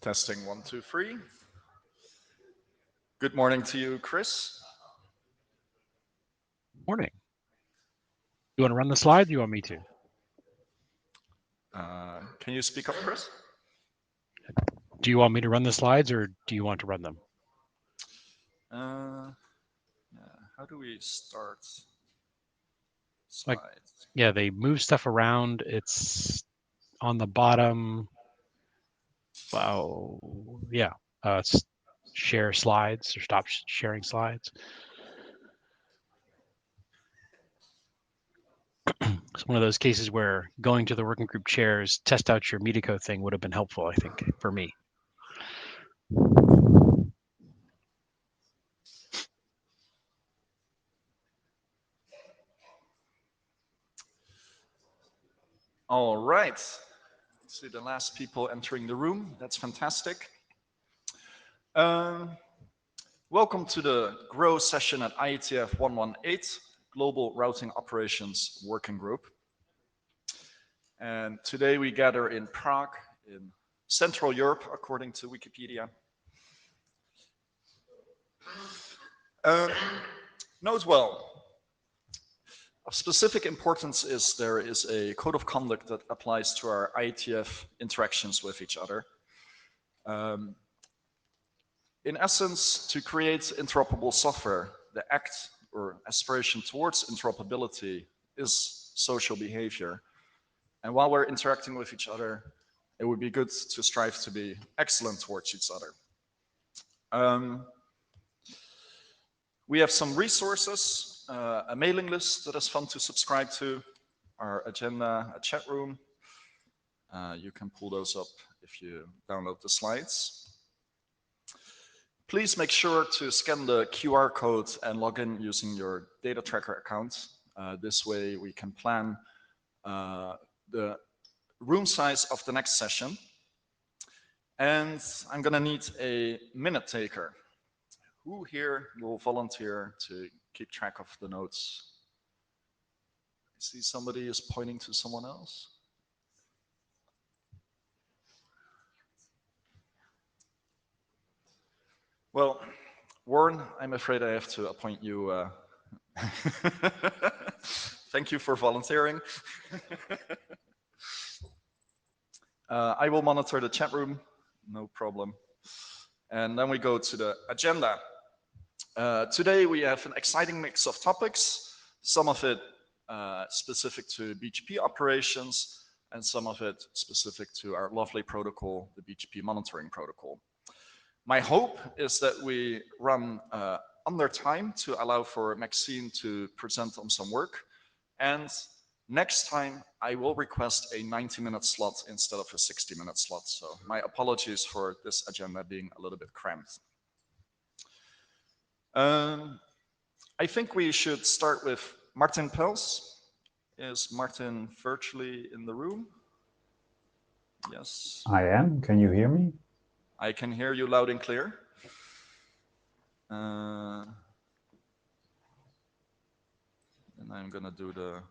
Testing 1, 2, 3. Good morning to you, Chris. Morning. You want to run the slide? Do you want me to? Can you speak up, Chris? Do you want me to run the slides, or do you want to run them? Yeah. How do we start slides? Yeah, they move stuff around. It's on the bottom. Wow. Yeah. Share slides or stop sharing slides. It's one of those cases where going to the working group chairs, test out your Medico thing would have been helpful, I think, for me. All right. See the last people entering the room. That's fantastic. Welcome to the GROW session at IETF118 Global Routing Operations Working Group. And today we gather in Prague, in Central Europe, according to Wikipedia. Note well, of specific importance is there is a code of conduct that applies to our IETF interactions with each other. In essence, to create interoperable software, the act or aspiration towards interoperability is social behavior. And while we're interacting with each other, it would be good to strive to be excellent towards each other. We have some resources, a mailing list that is fun to subscribe to, our agenda, a chat room. You can pull those up if you download the slides. Please make sure to scan the QR code and log in using your data tracker account. This way we can plan the room size of the next session. And I'm going to need a minute taker. Who here will volunteer to keep track of the notes? I see somebody is pointing to someone else. Well, Warren, I'm afraid I have to appoint you. Thank you for volunteering. I will monitor the chat room, no problem. And then we go to the agenda. Today we have an exciting mix of topics, some of it specific to BGP operations, and some of it specific to our lovely protocol, the BGP monitoring protocol. My hope is that we run under time to allow for Maxine to present on some work. And next time, I will request a 90-minute slot instead of a 60-minute slot. So my apologies for this agenda being a little bit cramped. I think we should start with Martin Pels. Is Martin virtually in the room? Yes. I am. Can you hear me? I can hear you loud and clear. And I'm going to do the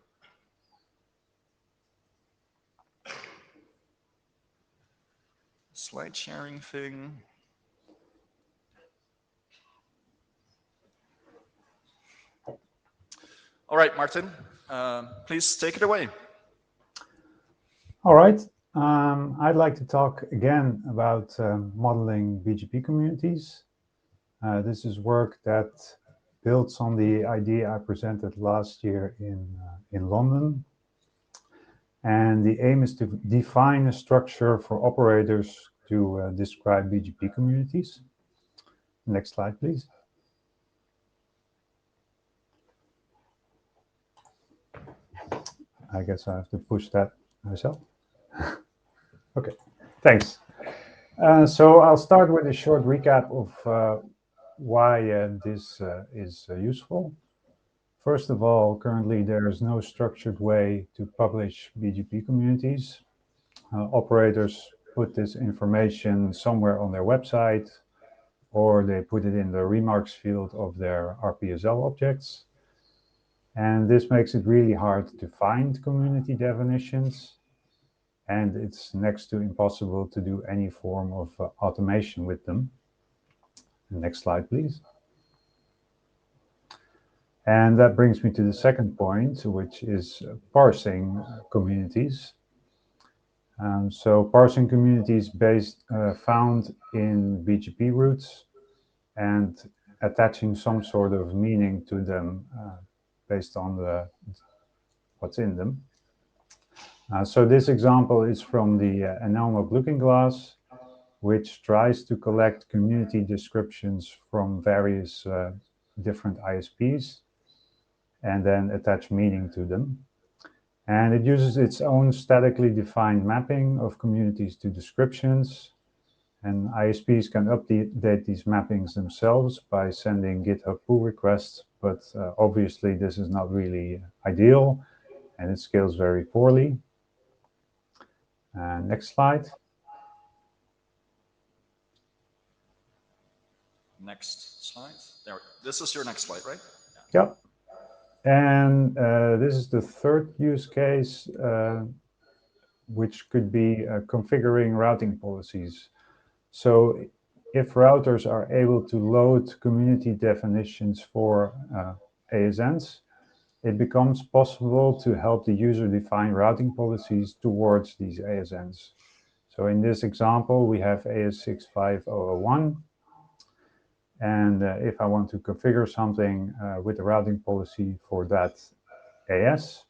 slide sharing thing. All right, Martin, please take it away. All right. I'd like to talk again about modeling BGP communities. This is work that builds on the idea I presented last year in London. And the aim is to define a structure for operators to describe BGP communities. Next slide, please. I guess I have to push that myself. Okay, thanks. So I'll start with a short recap of why this is useful. First of all, currently there is no structured way to publish BGP communities. Operators put this information somewhere on their website, or they put it in the remarks field of their RPSL objects. And this makes it really hard to find community definitions. and it's next to impossible to do any form of automation with them. Next slide, please. And that brings me to the second point, which is parsing communities. So parsing communities found in BGP routes and attaching some sort of meaning to them based on what's in them. So this example is from the Enelmo Looking Glass, which tries to collect community descriptions from various different ISPs and then attach meaning to them. And it uses its own statically defined mapping of communities to descriptions. And ISPs can update these mappings themselves by sending GitHub pull requests, but obviously this is not really ideal and it scales very poorly. Next slide. Next slide. There. This is your next slide, right? Yep. And this is the third use case, which could be configuring routing policies. So if routers are able to load community definitions for ASNs, it becomes possible to help the user define routing policies towards these ASNs. So in this example, we have AS65001. And if I want to configure something with a routing policy for that AS,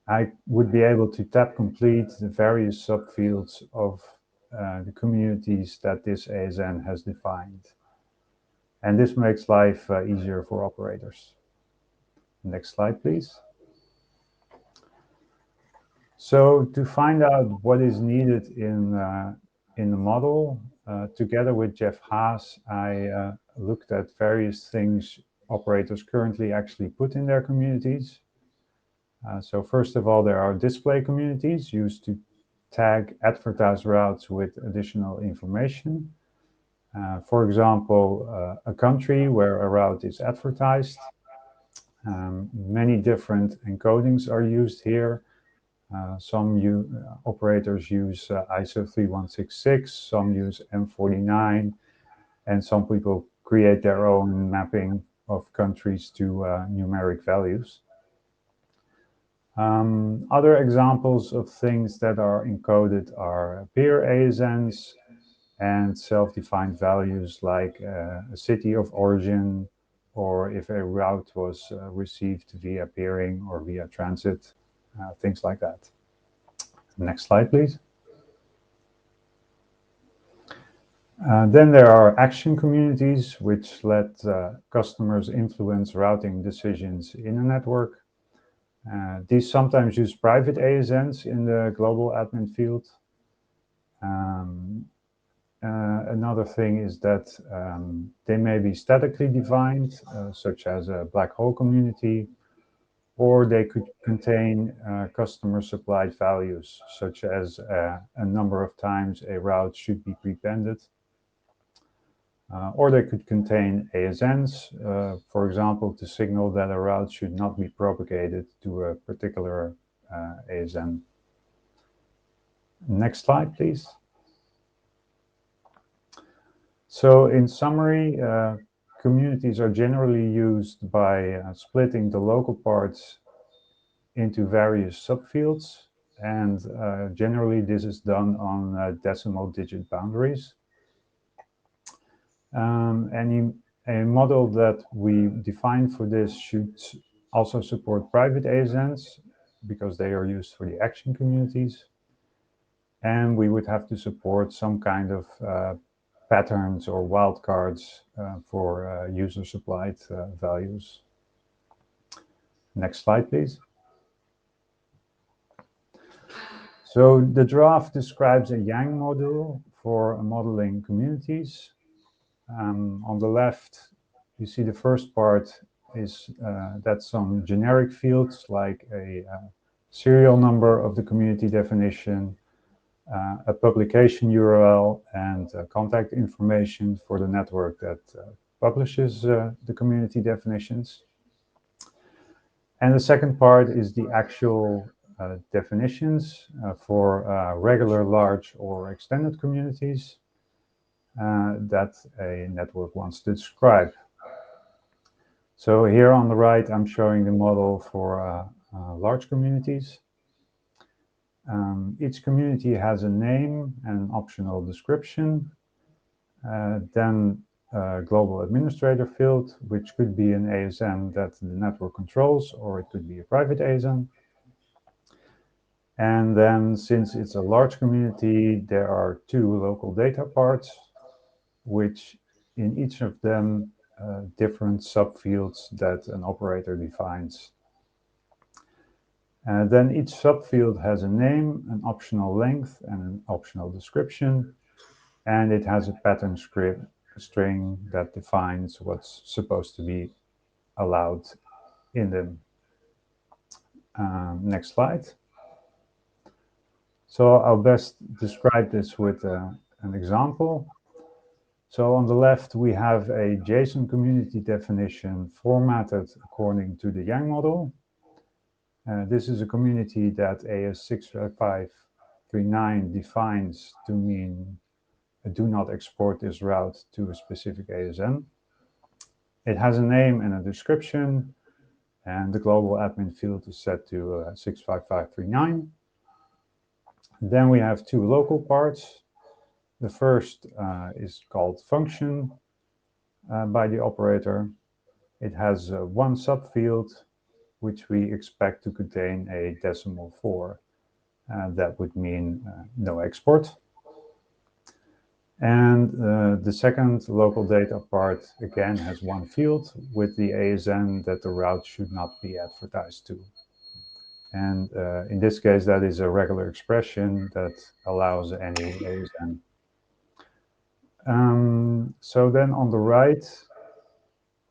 I would be able to tab complete the various subfields of the communities that this ASN has defined. And this makes life easier for operators. Next slide, please. So to find out what is needed in the model, together with Jeff Haas, I looked at various things operators currently actually put in their communities. So first of all, there are display communities used to tag advertised routes with additional information. For example, a country where a route is advertised. Many different encodings are used here. Some operators use ISO 3166, some use M49, and some people create their own mapping of countries to numeric values. Other examples of things that are encoded are peer ASNs and self-defined values like a city of origin, or if a route was received via peering or via transit, things like that. Next slide, please. Then there are action communities, which let customers influence routing decisions in a network. These sometimes use private ASNs in the global admin field. Another thing is that they may be statically defined, such as a black hole community, or they could contain customer-supplied values, such as a number of times a route should be prepended. Or they could contain ASNs, for example, to signal that a route should not be propagated to a particular ASN. Next slide, please. So in summary, communities are generally used by splitting the local parts into various subfields, and generally this is done on decimal digit boundaries. A model that we define for this should also support private ASNs because they are used for the action communities. And we would have to support some kind of patterns or wildcards for user-supplied values. Next slide, please. So the draft describes a Yang model for modeling communities. On the left, you see the first part is that's some generic fields like a serial number of the community definition, a publication URL, and contact information for the network that publishes the community definitions. And the second part is the actual definitions for regular, large, or extended communities that a network wants to describe. So here on the right, I'm showing the model for large communities. Each community has a name and an optional description. Then a global administrator field, which could be an ASN that the network controls, or it could be a private ASN. And then, since it's a large community, there are 2 local data parts, which in each of them different subfields that an operator defines. Then each subfield has a name, an optional length, and an optional description, and it has a pattern string that defines what's supposed to be allowed in them. Next slide. So I'll best describe this with an example. So on the left, we have a JSON community definition formatted according to the Yang model. This is a community that AS65539 defines to mean do not export this route to a specific ASN. It has a name and a description, and the global admin field is set to 65539. Then we have 2 local parts. The first is called function by the operator. It has 1 subfield, which we expect to contain a decimal 4. That would mean no export. And the second local data part again has 1 field with the ASN that the route should not be advertised to. And in this case, that is a regular expression that allows any ASN. So then on the right,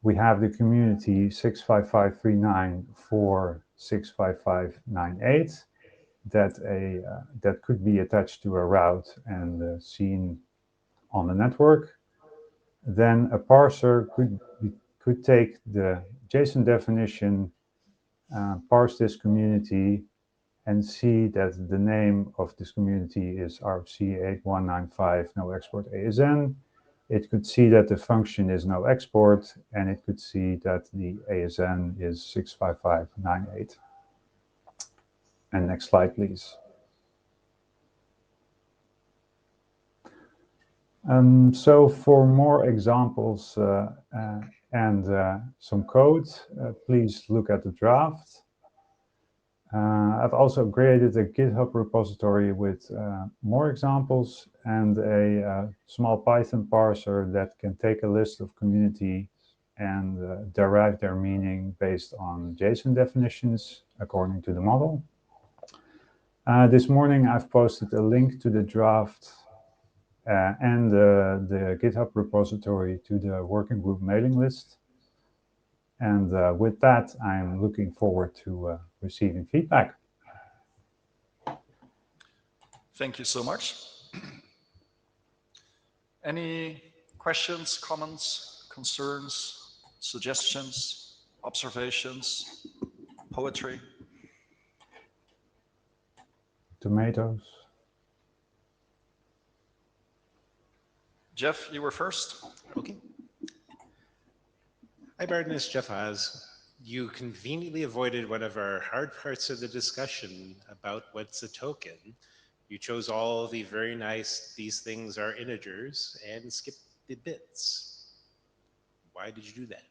we have the community 65539465598 that could be attached to a route and seen on the network. Then a parser could take the JSON definition, parse this community, and see that the name of this community is RFC8195 no export ASN. It could see that the function is no export, and it could see that the ASN is 65598. And next slide, please. So for more examples and some code, please look at the draft. I've also created a GitHub repository with more examples and a small Python parser that can take a list of communities and derive their meaning based on JSON definitions according to the model. This morning, I've posted a link to the draft and the GitHub repository to the working group mailing list. And with that, I'm looking forward to receiving feedback. Thank you so much. Any questions, comments, concerns, suggestions, observations, poetry? Tomatoes. Jeff, you were first. Okay. Hi, Barton, it's Jeff Haas. You conveniently avoided one of our hard parts of the discussion about what's a token. You chose all the very nice, these things are integers, and skipped the bits. Why did you do that?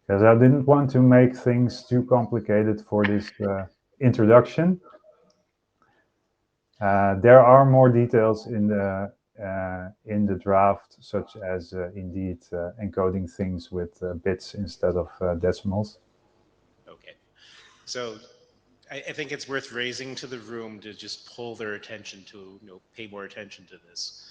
Because I didn't want to make things too complicated for this introduction. There are more details in the draft, such as indeed encoding things with bits instead of decimals. Okay, so I think it's worth raising to the room to just pull their attention to, pay more attention to this.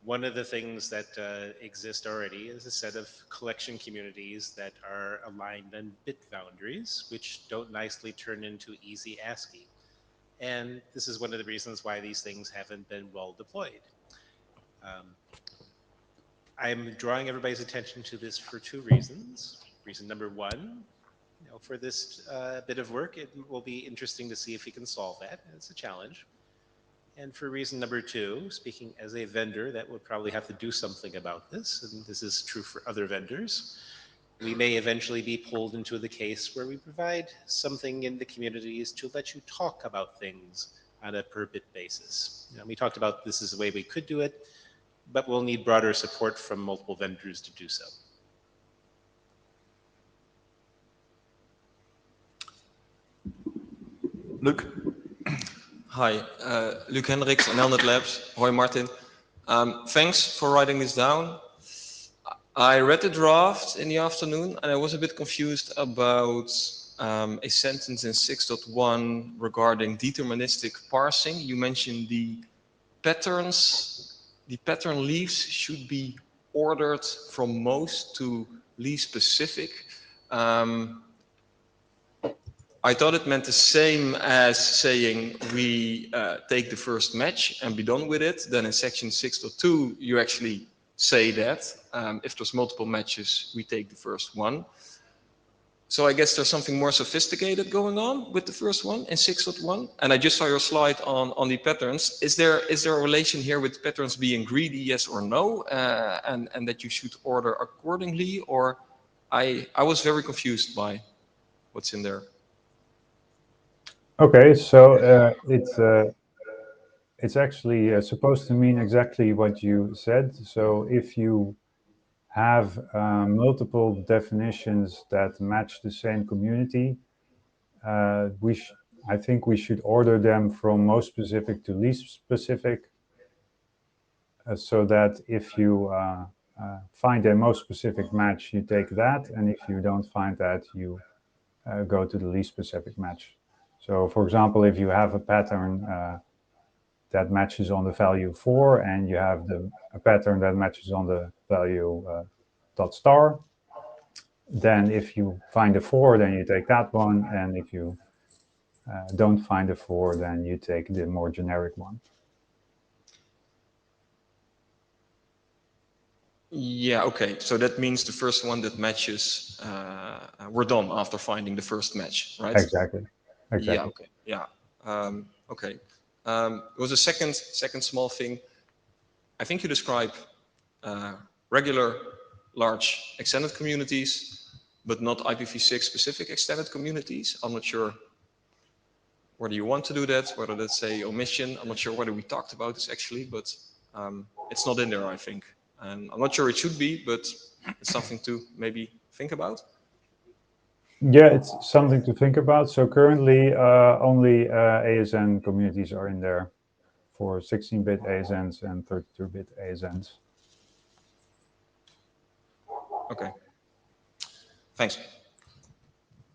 One of the things that exist already is a set of collection communities that are aligned on bit boundaries, which don't nicely turn into easy ASCII. And this is one of the reasons why these things haven't been well deployed. I'm drawing everybody's attention to this for 2 reasons. Reason number 1, for this bit of work, it will be interesting to see if we can solve that. It's a challenge. And for reason number two, speaking as a vendor that would probably have to do something about this, and this is true for other vendors, we may eventually be pulled into the case where we provide something in the communities to let you talk about things on a per bit basis. We talked about this is the way we could do it, but we'll need broader support from multiple vendors to do so. Luc? Hi, Luc Hendricks, Nelnet Labs. Hoi, Martin. Thanks for writing this down. I read the draft in the afternoon and I was a bit confused about a sentence in 6.1 regarding deterministic parsing. You mentioned the pattern leaves should be ordered from most to least specific. I thought it meant the same as saying we take the first match and be done with it. Then in section 6.2, you actually say that if there's multiple matches, we take the first one. So I guess there's something more sophisticated going on with the first one in 6.1. And I just saw your slide on the patterns. Is there a relation here with patterns being greedy, yes or no, and that you should order accordingly? Or I was very confused by what's in there. Okay, so it's actually supposed to mean exactly what you said. So if you have multiple definitions that match the same community, I think we should order them from most specific to least specific, so that if you find a most specific match, you take that, and if you don't find that, you go to the least specific match. So for example, if you have a pattern that matches on the value 4 and you have a pattern that matches on the value dot star, then if you find a 4, then you take that one, and if you don't find a 4, then you take the more generic one. Yeah, okay. So that means the first one that matches, we're done after finding the first match, right? Exactly. Yeah, okay. Yeah. Okay. There was a second small thing. I think you describe regular large extended communities, but not IPv6 specific extended communities. I'm not sure whether you want to do that, whether that's a omission. I'm not sure whether we talked about this actually, but it's not in there, I think. And I'm not sure it should be, but it's something to maybe think about. Yeah, it's something to think about. So currently, only ASN communities are in there for 16-bit ASNs and 32-bit ASNs. Okay. Thanks.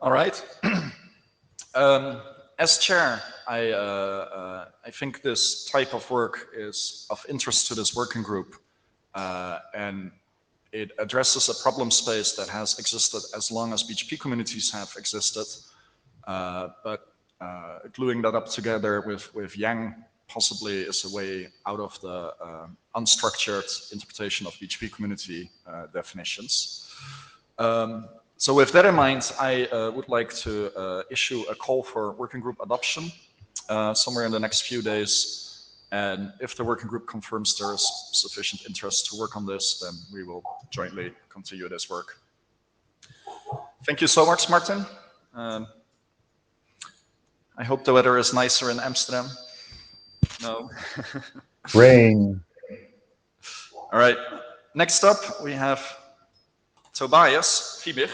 All right. As chair, I think this type of work is of interest to this working group, and it addresses a problem space that has existed as long as BGP communities have existed, but gluing that up together with Yang possibly is a way out of the unstructured interpretation of BGP community definitions. So with that in mind, I would like to issue a call for working group adoption somewhere in the next few days. And if the working group confirms there is sufficient interest to work on this, then we will jointly continue this work. Thank you so much, Martin. I hope the weather is nicer in Amsterdam. No? Rain. All right. Next up, we have Tobias Fiebig,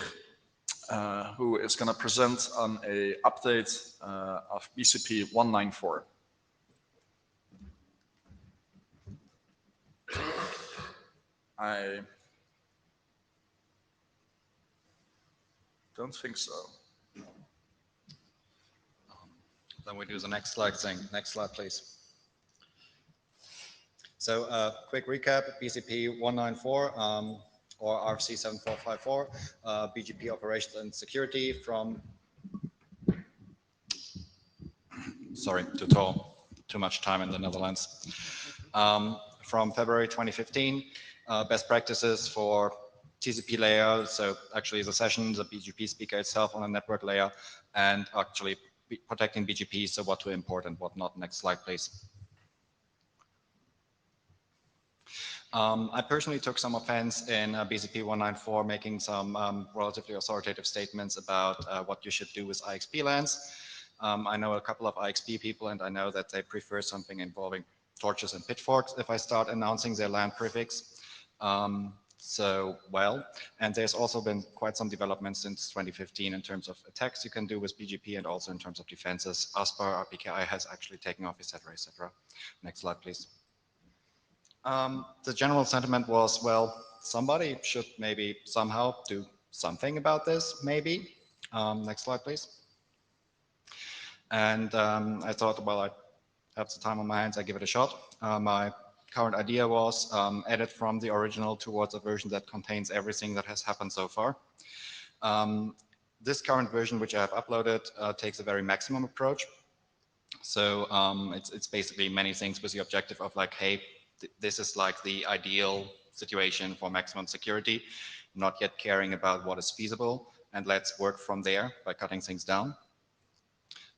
who is going to present on an update of BCP 194. I don't think so. Then we do the next slide thing. Next slide, please. So quick recap, BCP 194 or RFC 7454, BGP operations and security from, sorry, too much time in the Netherlands. From February 2015, best practices for TCP layer, so actually the session, the BGP speaker itself on a network layer, and actually protecting BGP, so what to import and what not. Next slide, please. I personally took some offense in BCP 194 making some relatively authoritative statements about what you should do with IXP lands. I know a couple of IXP people, and I know that they prefer something involving torches and pitchforks if I start announcing their land prefix. And there's also been quite some development since 2015 in terms of attacks you can do with BGP and also in terms of defenses. ASPAR, RPKI has actually taken off, etc., etc. Next slide, please. The general sentiment was, well, somebody should maybe somehow do something about this, maybe. Next slide, please. And I thought, well, I have the time on my hands, I give it a shot. My current idea was edit from the original towards a version that contains everything that has happened so far. This current version, which I have uploaded, takes a very maximum approach. So it's basically many things with the objective of like, hey, this is like the ideal situation for maximum security, not yet caring about what is feasible, and let's work from there by cutting things down.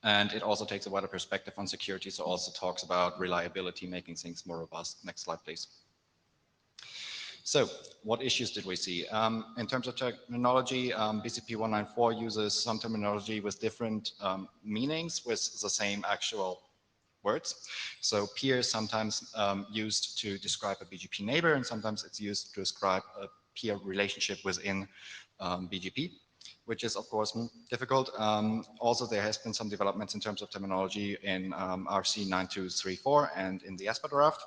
And it also takes a wider perspective on security, so also talks about reliability, making things more robust. Next slide, please. So what issues did we see? In terms of terminology, BCP 194 uses some terminology with different meanings with the same actual words. So peer is sometimes used to describe a BGP neighbor, and sometimes it's used to describe a peer relationship within BGP, which is of course difficult. Also, there has been some developments in terms of terminology in RC 9234 and in the ASPA draft.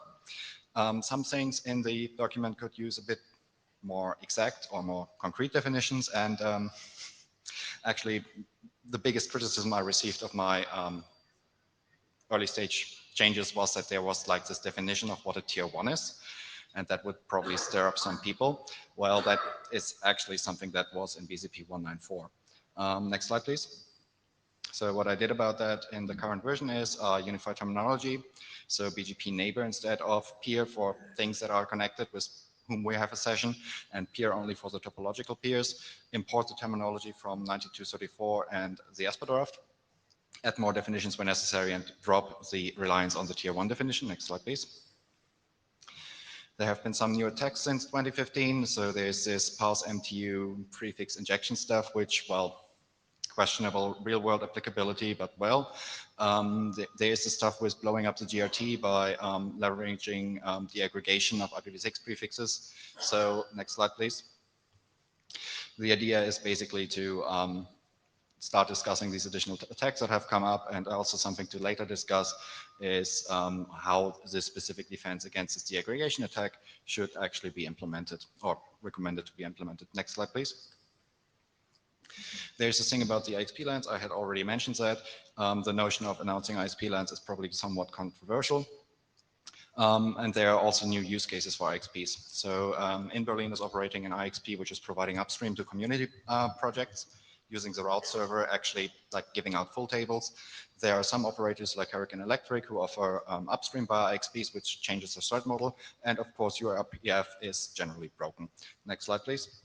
Some things in the document could use a bit more exact or more concrete definitions, and actually the biggest criticism I received of my early stage changes was that there was like this definition of what a tier 1 is, and that would probably stir up some people. Well, that is actually something that was in BCP 194. Next slide, please. So what I did about that in the current version is unified terminology. So BGP neighbor instead of peer for things that are connected with whom we have a session, and peer only for the topological peers. Import the terminology from 9234 and the ASPA draft. Add more definitions when necessary and drop the reliance on the tier 1 definition. Next slide, please. There have been some new attacks since 2015. So there's this parse MTU prefix injection stuff, which, well, questionable real world applicability, but well, there's the stuff with blowing up the GRT by leveraging the aggregation of IPv6 prefixes. So next slide, please. The idea is basically to start discussing these additional attacks that have come up, and also something to later discuss is how this specific defense against this deaggregation attack should actually be implemented or recommended to be implemented. Next slide, please. There's this thing about the IXP lands. I had already mentioned that. The notion of announcing IXP lands is probably somewhat controversial. And there are also new use cases for IXPs. So in Berlin is operating an IXP, which is providing upstream to community projects, using the route server, actually like giving out full tables. There are some operators like Hurricane Electric who offer upstream via IXPs, which changes the threat model. And of course, your IETF is generally broken. Next slide, please.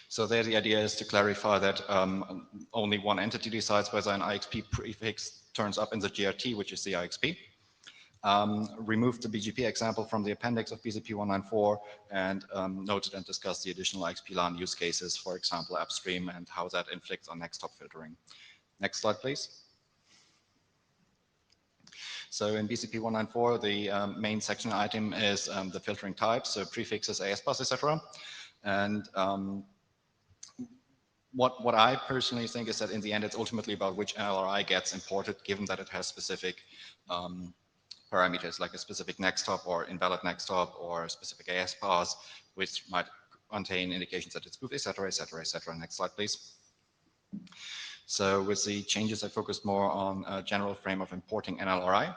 So there the idea is to clarify that only one entity decides whether an IXP prefix turns up in the GRT, which is the IXP. Remove the BGP example from the appendix of BCP 194 and noted and discussed the additional IXP LAN use cases, for example, upstream, and how that inflicts on next hop filtering. Next slide, please. So in BCP 194, the main section item is the filtering types, so prefixes, ASPAs, etc. And what I personally think is that in the end, it's ultimately about which NLRI gets imported, given that it has specific parameters, like a specific next hop or invalid next hop or specific ASPAs, which might contain indications that it's spoofed, etc., etc., etc. Next slide, please. So with the changes, I focused more on a general frame of importing NLRI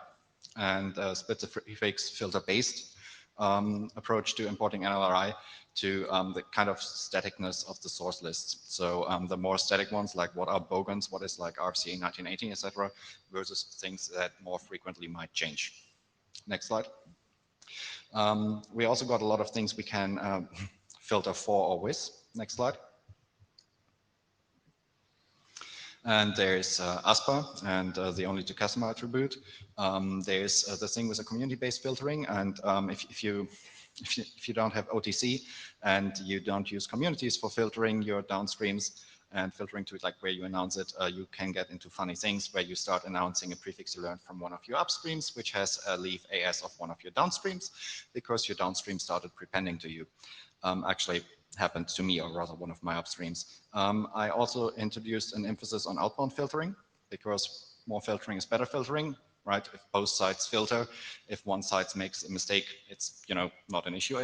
and split the prefix filter-based approach to importing NLRI to the kind of staticness of the source lists. So the more static ones, like what are bogans, what is like RCA 1918, etc., versus things that more frequently might change. Next slide. We also got a lot of things we can filter for or with. Next slide. And there's ASPA and the only to customer attribute. There's the thing with a community-based filtering, and if you don't have OTC and you don't use communities for filtering your downstreams and filtering to like where you announce it, you can get into funny things where you start announcing a prefix you learned from one of your upstreams, which has a leave AS of one of your downstreams, because your downstream started prepending to you. Actually happened to me, or rather one of my upstreams. I also introduced an emphasis on outbound filtering, because more filtering is better filtering, right? If both sides filter, if one side makes a mistake, it's not an issue.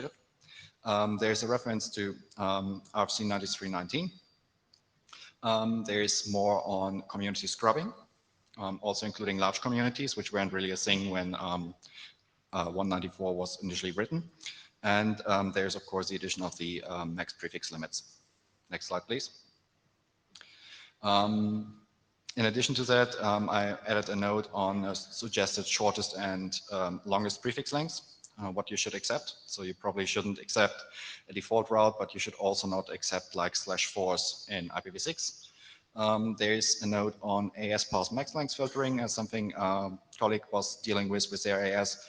There's a reference to RFC 9319. There's more on community scrubbing, also including large communities, which weren't really a thing when 194 was initially written. And there's, of course, the addition of the max prefix limits. Next slide, please. In addition to that, I added a note on suggested shortest and longest prefix lengths, what you should accept. So you probably shouldn't accept a default route, but you should also not accept like /4s in IPv6. There's a note on AS parse max length filtering, as something colleague was dealing with their AS,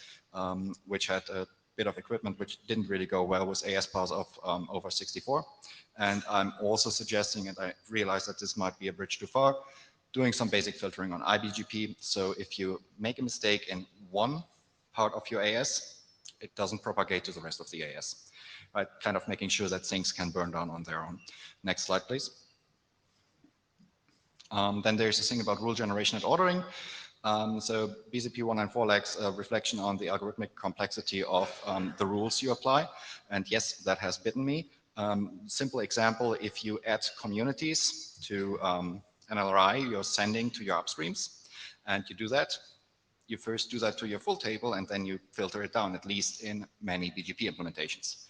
which had a bit of equipment which didn't really go well with AS parse of over 64. And I'm also suggesting, and I realize that this might be a bridge too far, doing some basic filtering on IBGP. So if you make a mistake in one part of your AS, it doesn't propagate to the rest of the AS, right? Kind of making sure that things can burn down on their own. Next slide, please. Then there's a thing about rule generation and ordering. So BCP194 lacks a reflection on the algorithmic complexity of the rules you apply. And yes, that has bitten me. Simple example, if you add communities to an LRI you're sending to your upstreams, and you do that, you first do that to your full table, and then you filter it down, at least in many BGP implementations.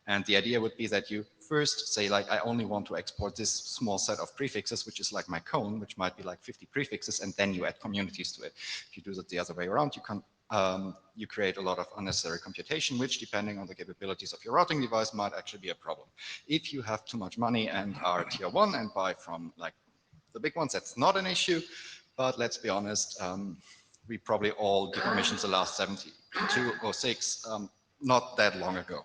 And the idea would be that you first say, like, I only want to export this small set of prefixes, which is like my cone, which might be like 50 prefixes, and then you add communities to it. If you do that the other way around, you can you create a lot of unnecessary computation, which, depending on the capabilities of your routing device, might actually be a problem. If you have too much money and are tier 1 and buy from like the big ones, that's not an issue. But let's be honest, we probably all decommissioned the last 72 or 6 not that long ago.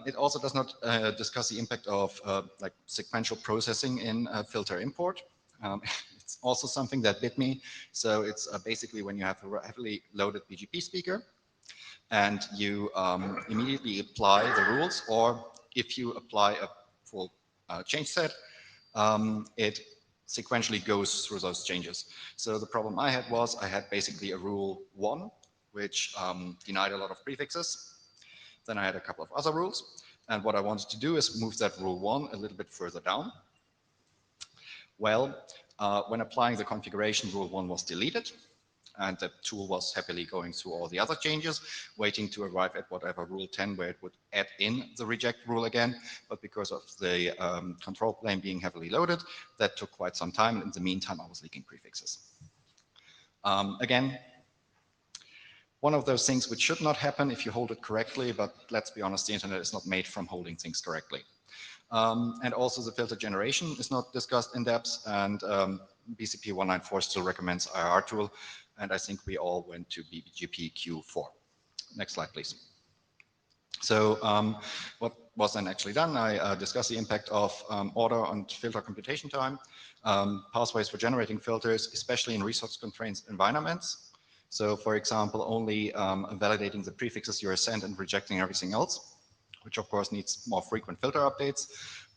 It also does not discuss the impact of like sequential processing in filter import. It's also something that bit me. So it's basically when you have a heavily loaded BGP speaker and you immediately apply the rules, or if you apply a full change set, it sequentially goes through those changes. So the problem I had was I had basically a rule 1, which denied a lot of prefixes. Then I had a couple of other rules. And what I wanted to do is move that rule 1 a little bit further down. Well, when applying the configuration, rule 1 was deleted. And the tool was happily going through all the other changes, waiting to arrive at whatever rule 10, where it would add in the reject rule again. But because of the control plane being heavily loaded, that took quite some time. In the meantime, I was leaking prefixes. Again, one of those things which should not happen if you hold it correctly, but let's be honest, the internet is not made from holding things correctly. And also the filter generation is not discussed in depth, and BCP194 still recommends IR tool, and I think we all went to BGP Q4. Next slide, please. So what was then actually done? I discussed the impact of order and filter computation time, pathways for generating filters, especially in resource-constrained environments. So, for example, only validating the prefixes you are sent and rejecting everything else, which of course needs more frequent filter updates,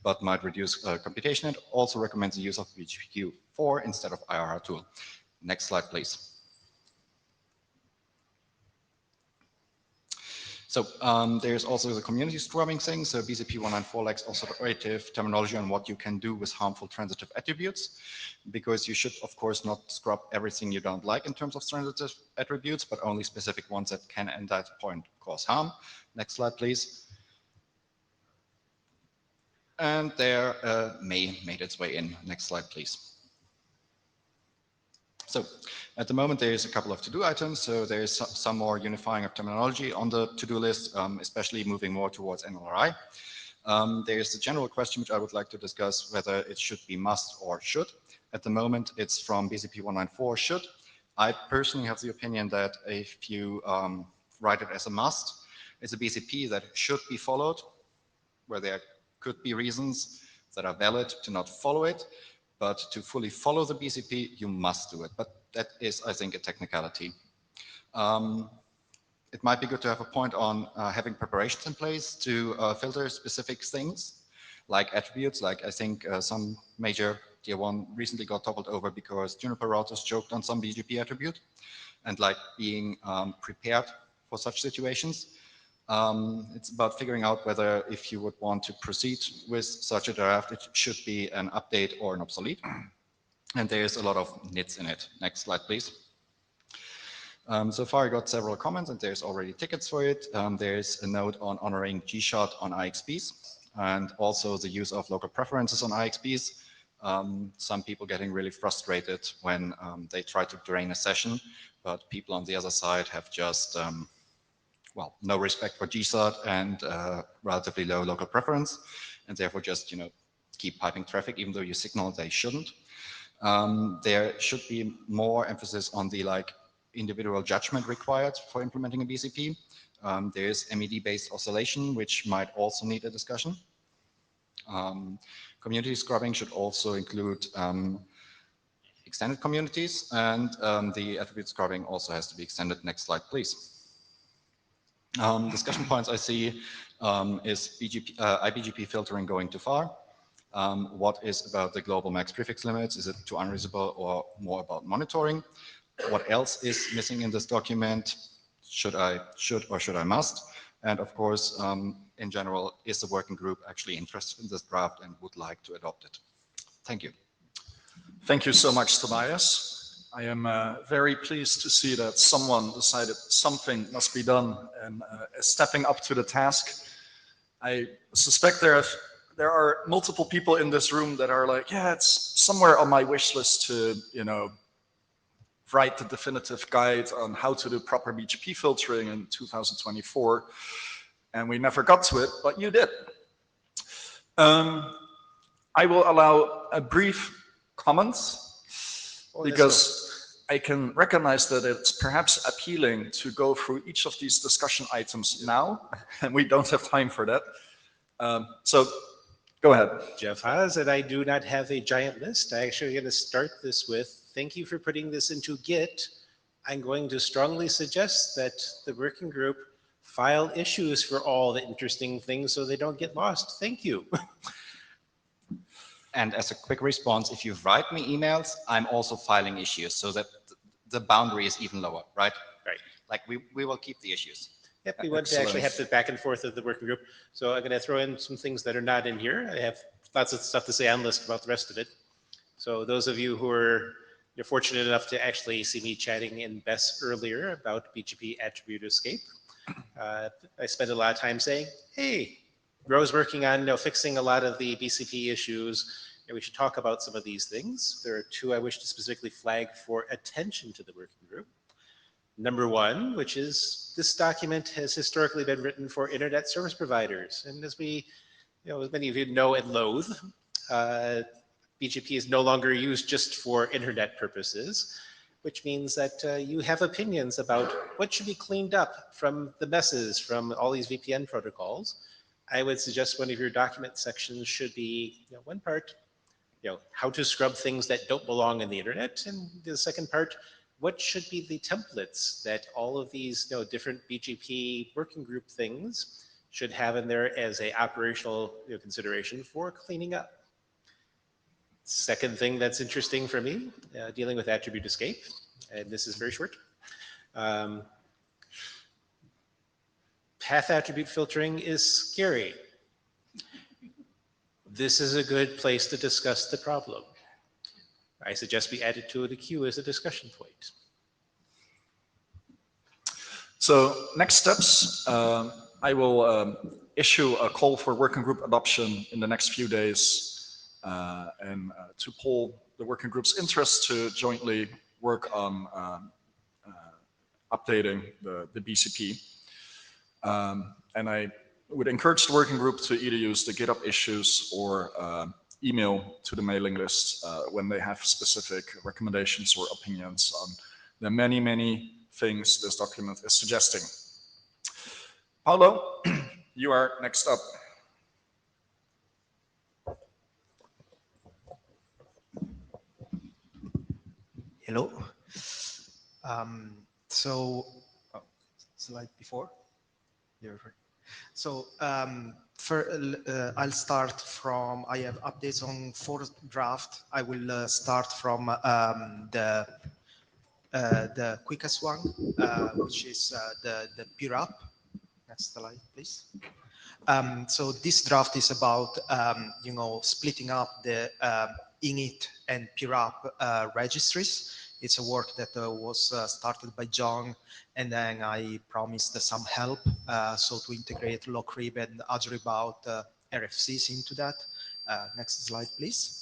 but might reduce computation. It also recommends the use of BGP4 instead of IRR tool. Next slide, please. So there's also the community scrubbing thing. So BCP194 lacks authoritative terminology on what you can do with harmful transitive attributes, because you should, of course, not scrub everything you don't like in terms of transitive attributes, but only specific ones that can, at that point, cause harm. Next slide, please. And there May made its way in. Next slide, please. So At the moment, there is a couple of to-do items, so there is some more unifying of terminology on the to-do list, especially moving more towards NLRI. There is the general question which I would like to discuss, whether it should be must or should. At the moment, it's from BCP 194 should. I personally have the opinion that if you write it as a must, it's a BCP that should be followed, where there could be reasons that are valid to not follow it, but to fully follow the BCP, you must do it. But that is, I think, a technicality. It might be good to have a point on having preparations in place to filter specific things, like attributes, like I think some major tier 1 recently got toppled over because Juniper routers choked on some BGP attribute, and like being prepared for such situations. It's about figuring out whether if you would want to proceed with such a draft, it should be an update or an obsolete. And there's a lot of nits in it. Next slide, please. So far I got several comments and there's already tickets for it. There's a note on honoring G-Shot on IXPs and also the use of local preferences on IXPs. Some people getting really frustrated when they try to drain a session, but people on the other side have just well, no respect for GSOT and relatively low local preference, and therefore just, you know, keep piping traffic even though you signal they shouldn't. There should be more emphasis on the individual judgment required for implementing a BCP. There's MED-based oscillation, which might also need a discussion. Community scrubbing should also include extended communities, and the attribute scrubbing also has to be extended. Next slide, please. Discussion points I see is IBGP filtering going too far? What is about the global max prefix limits? Is it too unreasonable or more about monitoring? What else is missing in this document? Should I must? And of course, in general, is the working group actually interested in this draft and would like to adopt it? Thank you. Thank you so much, Tobias. I am very pleased to see that someone decided something must be done and is stepping up to the task. I suspect there are multiple people in this room that are like, yeah, it's somewhere on my wish list to, you know, write the definitive guide on how to do proper BGP filtering in 2024, and we never got to it, but you did. I will allow a brief comment because I can recognize that it's perhaps appealing to go through each of these discussion items now, and we don't have time for that. So go ahead. Jeff Haas, and I do not have a giant list. I actually going to start this with, thank you for putting this into Git. I'm going to strongly suggest that the working group file issues for all the interesting things so they don't get lost. Thank you. And as a quick response, if you write me emails, I'm also filing issues so that the boundary is even lower, right? Right. Like we will keep the issues. Yep, we want to actually have the back and forth of the working group. So I'm going to throw in some things that are not in here. I have lots of stuff to say on list about the rest of it. So those of you who are fortunate enough to actually see me chatting in BESS earlier about BGP attribute escape, I spent a lot of time saying, hey, GROW's working on fixing a lot of the BCP issues, and we should talk about some of these things. There are two I wish to specifically flag for attention to the working group. Number one, which is this document has historically been written for internet service providers. And as we, as many of you know and loathe, BGP is no longer used just for internet purposes, which means that you have opinions about what should be cleaned up from the messes from all these VPN protocols. I would suggest one of your document sections should be one part, how to scrub things that don't belong in the internet, and the second part, what should be the templates that all of these different BGP working group things should have in there as a operational consideration for cleaning up. Second thing that's interesting for me, dealing with attribute escape, and this is very short. Path attribute filtering is scary. This is a good place to discuss the problem. I suggest we add it to the queue as a discussion point. So next steps, I will issue a call for working group adoption in the next few days and to poll the working group's interest to jointly work on updating the BCP. And I would encourage the working group to either use the GitHub issues or email to the mailing list when they have specific recommendations or opinions on the many, many things this document is suggesting. Paulo, you are next up. Hello. So, slide before. So, I'll start from, I have updates on 4 draft. I will start from the quickest one, which is the PRAP. Next slide, please. So this draft is about, splitting up the init and PRAP registries. It's a work that was started by John, and then I promised some help, so to integrate Lockrib and Azure about RFCs into that. Next slide, please.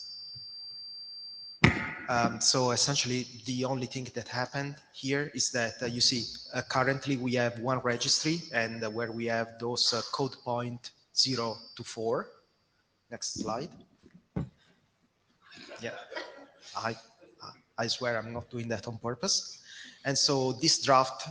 So essentially, the only thing that happened here is that you see currently we have 1 registry, and where we have those code point 0 to 4. Next slide. Yeah, I swear I'm not doing that on purpose. And so this draft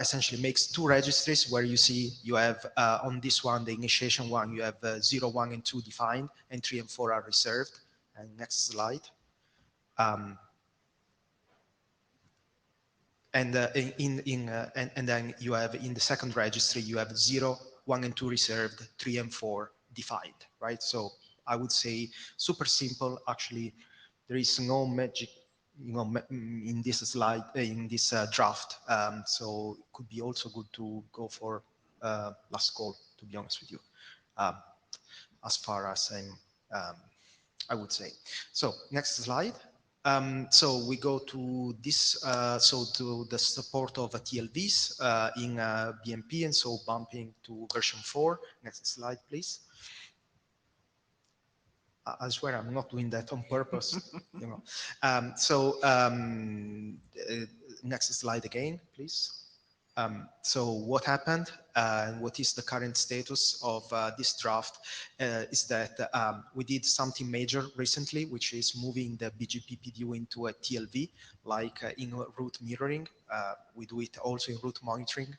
essentially makes 2 registries where you see you have on this one, the initiation one, you have 0, 1, and 2 defined, and 3 and 4 are reserved. And next slide. And then you have in the second registry, you have 0, 1, and 2 reserved, 3 and 4 defined, right? So I would say super simple. Actually, there is no magic, in this slide, in this draft. So it could be also good to go for last call, to be honest with you, as far as I would say. So next slide. So we go to this, so to the support of TLVs in BMP, and so bumping to version 4. Next slide, please. I swear I'm not doing that on purpose. Next slide again, please. So what happened and what is the current status of this draft is that we did something major recently, which is moving the BGP PDU into a TLV, like in route mirroring. We do it also in route monitoring.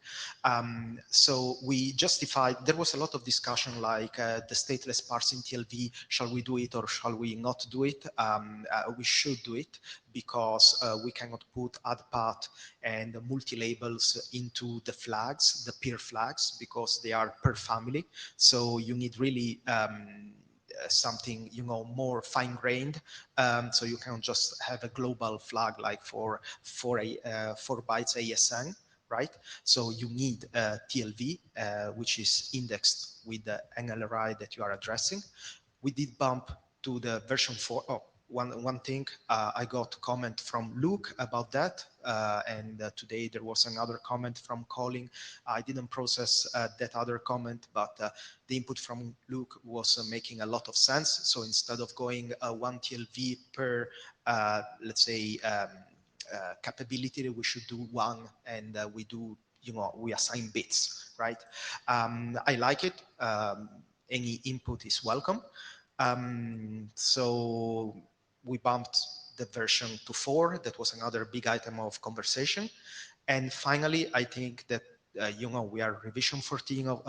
So we justified, there was a lot of discussion like the stateless parsing TLV, shall we do it or shall we not do it? We should do it because we cannot put add path and multi-labels into the flags, the peer flags, because they are per family. So you need really something, more fine-grained. So you can just have a global flag like for 4 bytes ASN, right? So you need a TLV, which is indexed with the NLRI that you are addressing. We did bump to the version 4. Oh, one thing, I got comment from Luke about that, and today there was another comment from Colin. I didn't process that other comment, but the input from Luke was making a lot of sense. So instead of going 1 TLV per, let's say, capability, we should do 1, and we do, we assign bits, right? I like it. Any input is welcome. So we bumped the version to 4. That was another big item of conversation. And finally, I think that, we are revision 13 of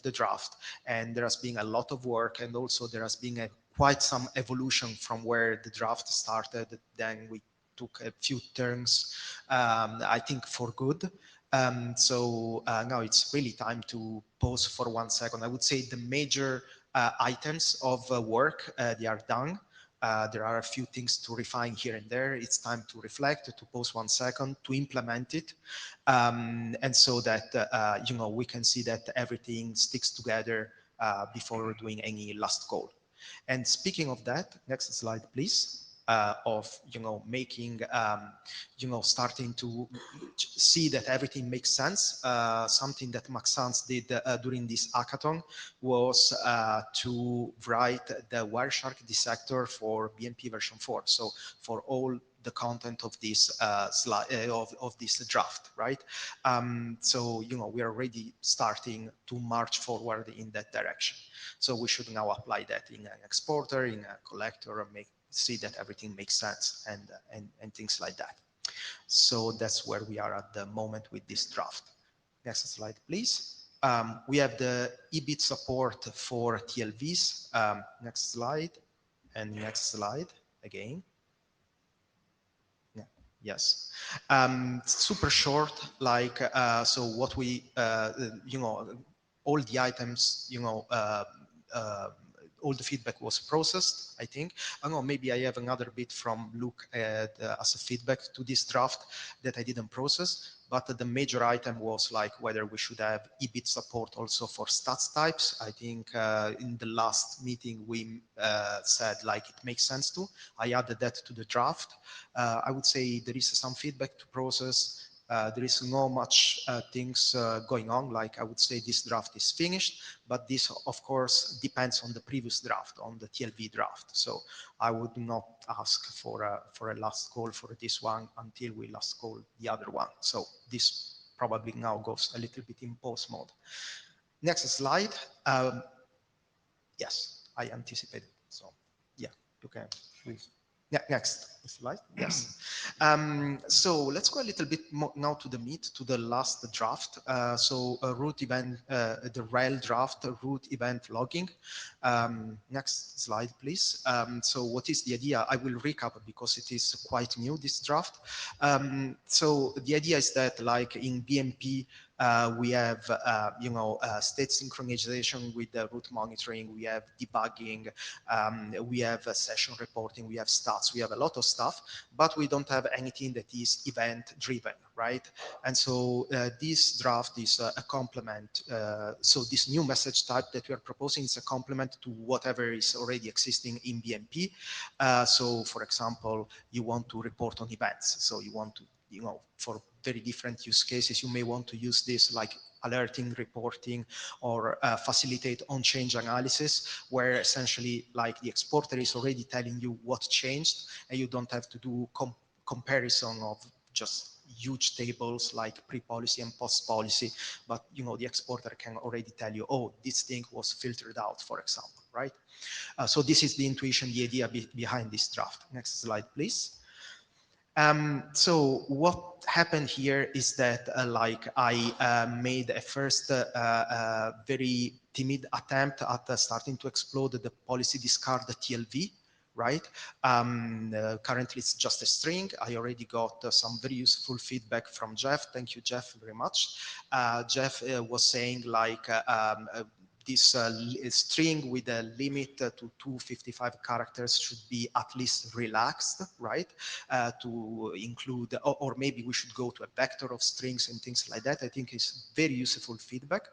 the draft, and there has been a lot of work, and also there has been quite some evolution from where the draft started. Then we took a few turns, I think for good. So now it's really time to pause for 1 second. I would say the major items of work, they are done. There are a few things to refine here and there. It's time to reflect, to pause 1 second, to implement it. And so that, we can see that everything sticks together before doing any last call. And speaking of that, next slide, please. Of making starting to see that everything makes sense. Something that Maxence did during this hackathon was to write the Wireshark dissector for BMP version 4. So for all the content of this slide of this draft, right? So we are already starting to march forward in that direction. So we should now apply that in an exporter, in a collector, and see that everything makes sense and things like that. So that's where we are at the moment with this draft. Next slide, please. We have the EBIT support for TLVs. Next slide, and next slide again. Yeah, yes. Super short, like, so what we, all the items, all the feedback was processed, I think. I don't know, maybe I have another bit from Luke as a feedback to this draft that I didn't process, but the major item was like whether we should have EBIT support also for stats types. I think in the last meeting we said like it makes sense to. I added that to the draft. I would say there is some feedback to process. There is not much things going on. Like I would say this draft is finished, but this of course depends on the previous draft, on the TLV draft. So I would not ask for a last call for this one until we last call the other one. So this probably now goes a little bit in pause mode. Next slide. Yes, I anticipated. So yeah, you can please. Yeah, next slide. Yes. So let's go a little bit more now to the meat, to the last draft. So root event, the REL draft, root event logging. Next slide, please. So what is the idea? I will recap because it is quite new, this draft. So the idea is that like in BMP, we have, state synchronization with the root monitoring, we have debugging, we have session reporting, we have stats, we have a lot of stuff, but we don't have anything that is event driven, right? And so this draft is a complement. So this new message type that we are proposing is a complement to whatever is already existing in BMP. So for example, you want to report on events. So you want to, for very different use cases, you may want to use this like alerting, reporting, or facilitate on-change analysis, where essentially like the exporter is already telling you what changed, and you don't have to do comparison of just huge tables like pre-policy and post-policy, but the exporter can already tell you, oh, this thing was filtered out, for example, right? So this is the intuition, the idea behind this draft. Next slide, please. So what happened here is that like I made a first very timid attempt at starting to explode the policy discard TLV, right? Currently it's just a string. I already got some very useful feedback from Jeff. Thank you, Jeff, very much. Jeff was saying like, this string with a limit to 255 characters should be at least relaxed, right? To include, or maybe we should go to a vector of strings and things like that. I think it's very useful feedback.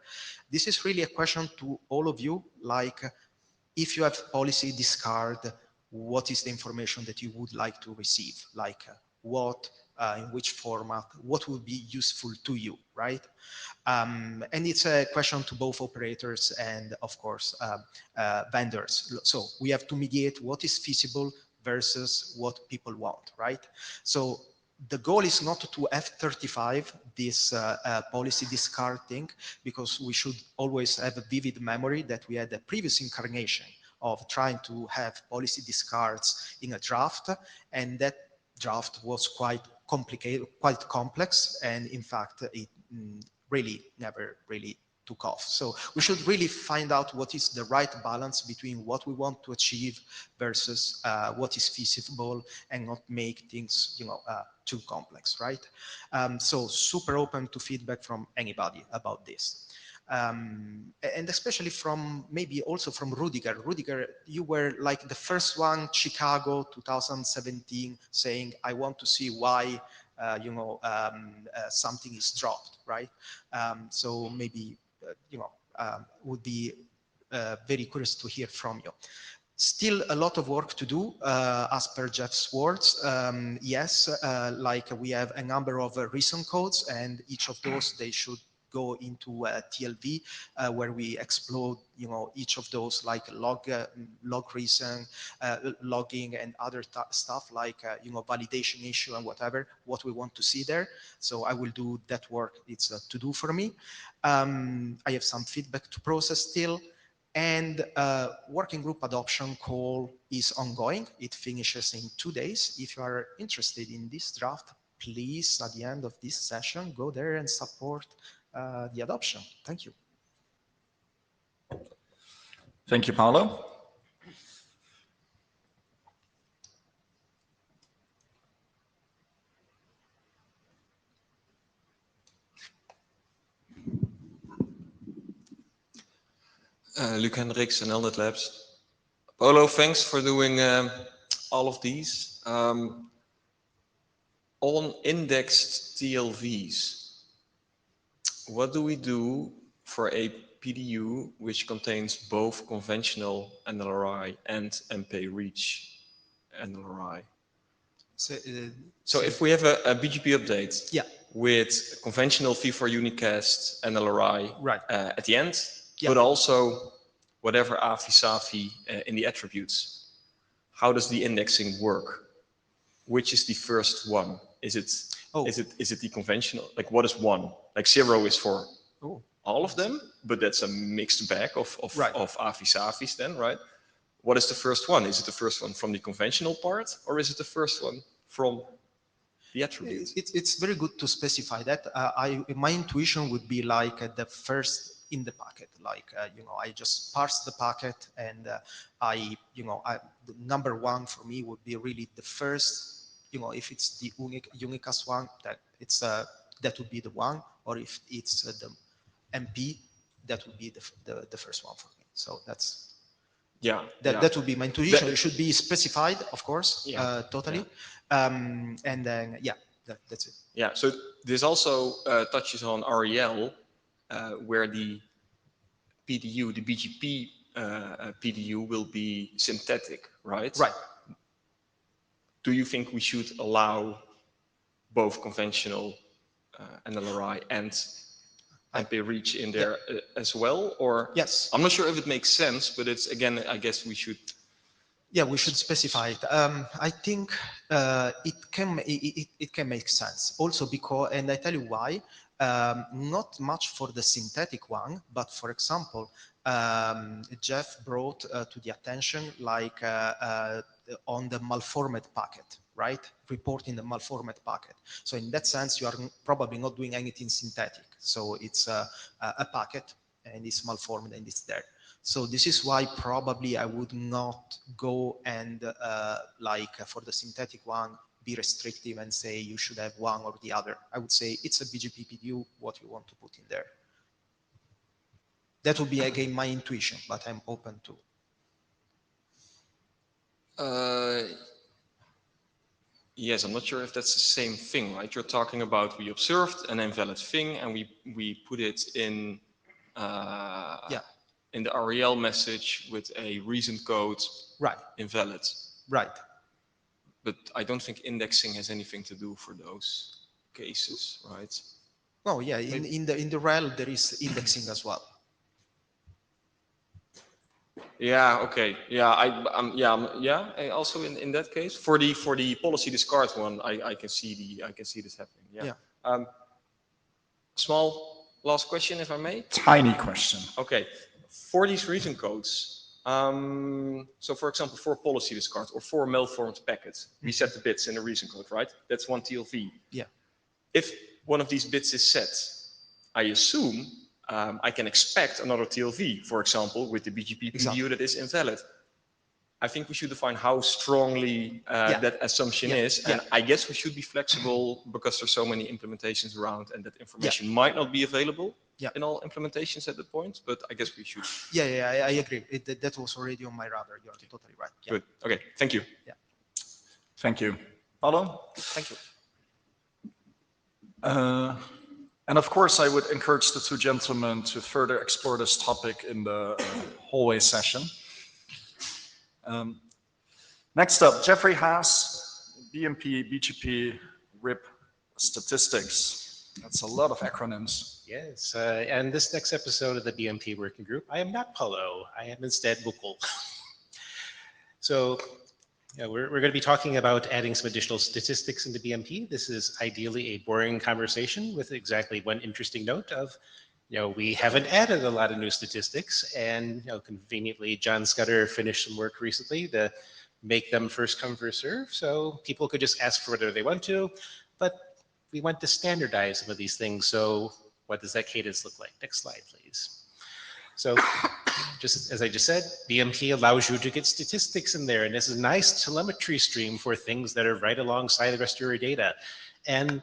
This is really a question to all of you, like if you have policy discard, what is the information that you would like to receive? Like what, in which format, what would be useful to you, right? And it's a question to both operators and, of course, vendors. So we have to mediate what is feasible versus what people want, right? So the goal is not to F35 this policy discard thing, because we should always have a vivid memory that we had a previous incarnation of trying to have policy discards in a draft, and that draft was quite complicated, quite complex, and in fact, it really never really took off. So we should really find out what is the right balance between what we want to achieve versus what is feasible, and not make things, too complex, right? So super open to feedback from anybody about this. And especially from maybe also from Rudiger. Rudiger, you were like the first one, Chicago 2017, saying, I want to see why something is dropped, right? So maybe, would be very curious to hear from you. Still a lot of work to do, as per Jeff's words. Yes, like we have a number of recent codes, and each of those, they should go into TLV, where we explore, each of those, like log reason, logging, and other stuff like validation issue and whatever, what we want to see there. So I will do that work. It's to do for me. I have some feedback to process still. And working group adoption call is ongoing. It finishes in 2 days. If you are interested in this draft, please, at the end of this session, go there and support the adoption. Thank you. Thank you, Paolo. Luc Hendricks and Elnet Labs. Paolo, thanks for doing all of these. On indexed TLVs, what do we do for a PDU which contains both conventional NLRI and MP-REACH NLRI? So if we have a BGP update with conventional V4 unicast NLRI at the end, but also whatever AVI-SAVI in the attributes, how does the indexing work? Which is the first one? Is it the conventional? Like, what is one? Like 0 is for all of them, but that's a mixed bag of AVI-SAVIs then, right? What is the first one? Is it the first one from the conventional part, or is it the first one from the attribute? It's very good to specify that. My intuition would be like the first in the packet, like I just parse the packet, and the number one for me would be really the first. If it's the unicast one, that it's that would be the one, or if it's the MP, that would be the first one for me. So that's that would be my intuition. It should be specified, of course, totally. And then that's it. Yeah. So this also touches on REL, where the PDU, the BGP PDU, will be synthetic, right? Right. Do you think we should allow both conventional NLRI and MP-REACH in there as well? Or yes, I'm not sure if it makes sense, but it's, again, I guess we should. Yeah, we should specify it. I think it can make sense also because, and I tell you why. Not much for the synthetic one, but for example, Jeff brought to the attention like on the malformed packet, right? Reporting the malformed packet. So in that sense, you are probably not doing anything synthetic. So it's a packet and it's malformed and it's there. So this is why probably I would not go and like for the synthetic one, be restrictive and say you should have one or the other. I would say it's a BGP PDU, what you want to put in there. That would be again my intuition, but I'm open to. Yes, I'm not sure if that's the same thing, right? You're talking about we observed an invalid thing and we put it in in the REL message with a reason code invalid. Right. But I don't think indexing has anything to do for those cases, right? Oh yeah, in the REL there is indexing as well. Yeah. Okay. Yeah. Also in that case, for the policy discard one, I can see this happening. Yeah. Small last question, if I may. Tiny question. Okay. For these reason codes, so for example, for policy discard or for malformed packets, we set the bits in the reason code, right? That's one TLV. Yeah. If one of these bits is set, I assume I can expect another TLV, for example, with the BGP PDU that is invalid. I think we should define how strongly that assumption is. And I guess we should be flexible because there's so many implementations around and that information might not be available in all implementations at that point, but I guess we should. I agree. That was already on my radar. You're totally right. Good. Okay. Thank you. Yeah. Thank you. Paolo? Thank you. And of course, I would encourage the two gentlemen to further explore this topic in the hallway session. Next up, Jeffrey Haas, BMP, BGP, RIP statistics. That's a lot of acronyms. Yes, and this next episode of the BMP working group, I am not Paulo. I am instead Mukul. So we're going to be talking about adding some additional statistics into BMP. This is ideally a boring conversation with exactly one interesting note of, we haven't added a lot of new statistics, and conveniently, John Scudder finished some work recently to make them first come, first serve, so people could just ask for whatever they want to, but we want to standardize some of these things. So what does that cadence look like? Next slide, please. So just as I just said, BMP allows you to get statistics in there, and this is a nice telemetry stream for things that are right alongside the rest of your data. And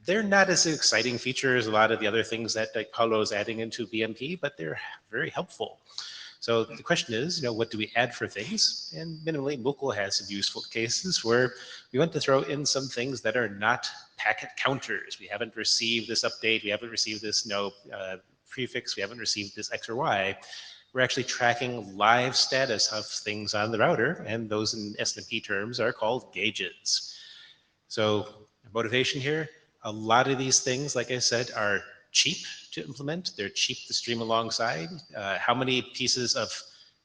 they're not as exciting feature as a lot of the other things that like Paulo is adding into BMP, but they're very helpful. So the question is, what do we add for things? And minimally, Mukul has some useful cases where we want to throw in some things that are not packet counters. We haven't received this update. We haven't received this prefix. We haven't received this X or Y. We're actually tracking live status of things on the router, and those in SNMP terms are called gauges. So motivation here, a lot of these things, like I said, are cheap to implement. They're cheap to stream alongside. How many pieces of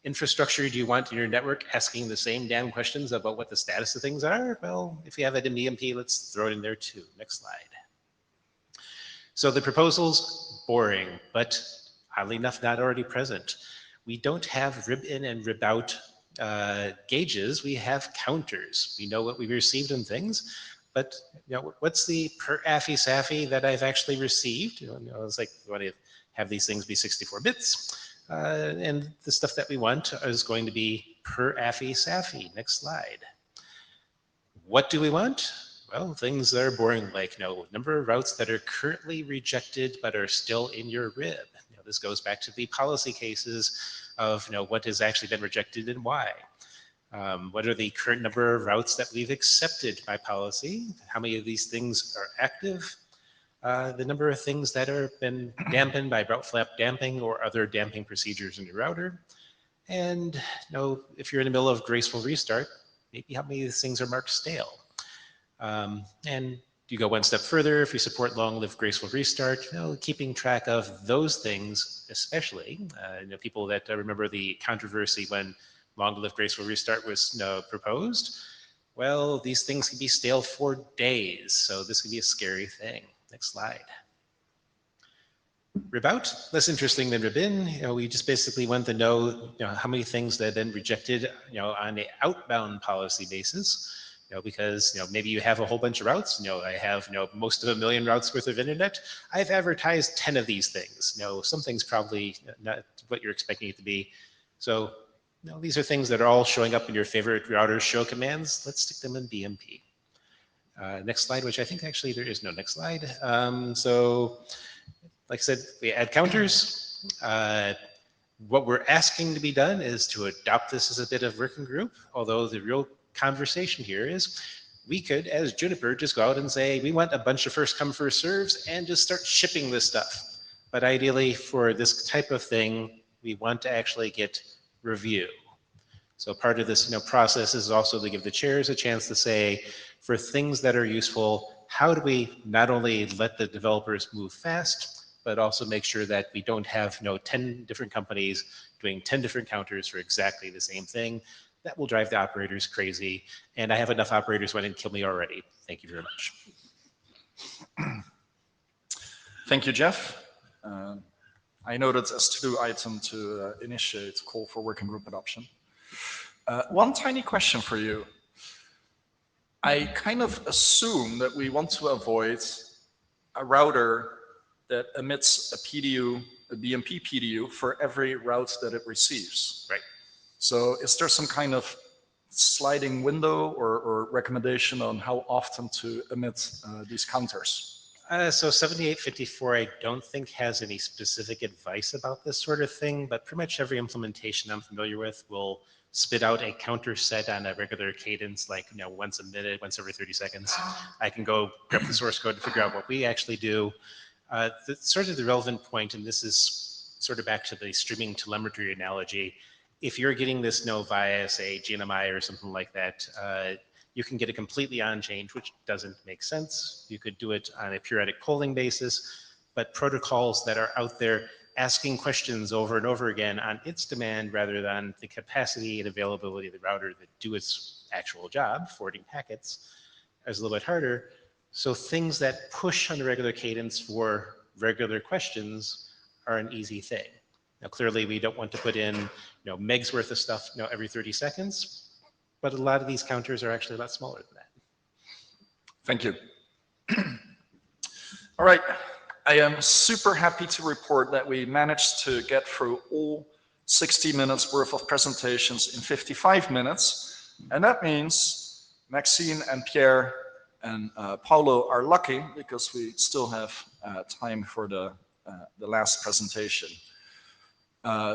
infrastructure do you want in your network asking the same damn questions about what the status of things are? Well, if you have it in BMP, let's throw it in there too. Next slide. So the proposal's boring, but oddly enough, not already present. We don't have rib in and rib out gauges. We have counters. We know what we've received in things, but what's the per affy saffy that I've actually received? It's like we want to have these things be 64 bits, and the stuff that we want is going to be per affy saffy. Next slide. What do we want? Well, things that are boring, like number of routes that are currently rejected but are still in your rib. This goes back to the policy cases of what has actually been rejected and why. What are the current number of routes that we've accepted by policy? How many of these things are active? The number of things that are been dampened by route flap damping or other damping procedures in your router. And if you're in the middle of graceful restart, maybe how many of these things are marked stale. And you go one step further, if you support long-lived graceful restart, keeping track of those things, especially, people that remember the controversy when long-lived graceful restart was proposed. Well, these things can be stale for days, so this can be a scary thing. Next slide. Rib out, less interesting than rib in. We just basically want to know, how many things that have been rejected, on an outbound policy basis. Because maybe you have a whole bunch of routes. I have most of 1 million routes worth of internet. I've advertised 10 of these things. Something's probably not what you're expecting it to be. So these are things that are all showing up in your favorite router show commands. Let's stick them in BMP. Next slide, which I think actually there is no next slide. So like I said, we add counters. What we're asking to be done is to adopt this as a bit of working group, although the real conversation here is we could, as Juniper, just go out and say, we want a bunch of first come, first serves and just start shipping this stuff. But ideally for this type of thing, we want to actually get review. So part of this process is also to give the chairs a chance to say, for things that are useful, how do we not only let the developers move fast, but also make sure that we don't have 10 different companies doing 10 different counters for exactly the same thing. That will drive the operators crazy. And I have enough operators wanting to kill me already. Thank you very much. Thank you, Jeff. I noted as to-do item to initiate call for working group adoption. One tiny question for you. I kind of assume that we want to avoid a router that emits a PDU, a BMP PDU for every route that it receives. Right. So is there some kind of sliding window or recommendation on how often to emit these counters? So 7854, I don't think has any specific advice about this sort of thing, but pretty much every implementation I'm familiar with will spit out a counter set on a regular cadence, like once a minute, once every 30 seconds. I can go grab the source code to figure out what we actually do. Sort of the relevant point, and this is sort of back to the streaming telemetry analogy. If you're getting this via, say, GNMI or something like that, you can get a completely on change, which doesn't make sense. You could do it on a periodic polling basis, but protocols that are out there asking questions over and over again on its demand rather than the capacity and availability of the router to do its actual job, forwarding packets, is a little bit harder. So things that push on a regular cadence for regular questions are an easy thing. Now, clearly, we don't want to put in megs worth of stuff every 30 seconds, but a lot of these counters are actually a lot smaller than that. Thank you. All right. I am super happy to report that we managed to get through all 60 minutes worth of presentations in 55 minutes. And that means Maxine and Pierre and Paulo are lucky because we still have time for the last presentation.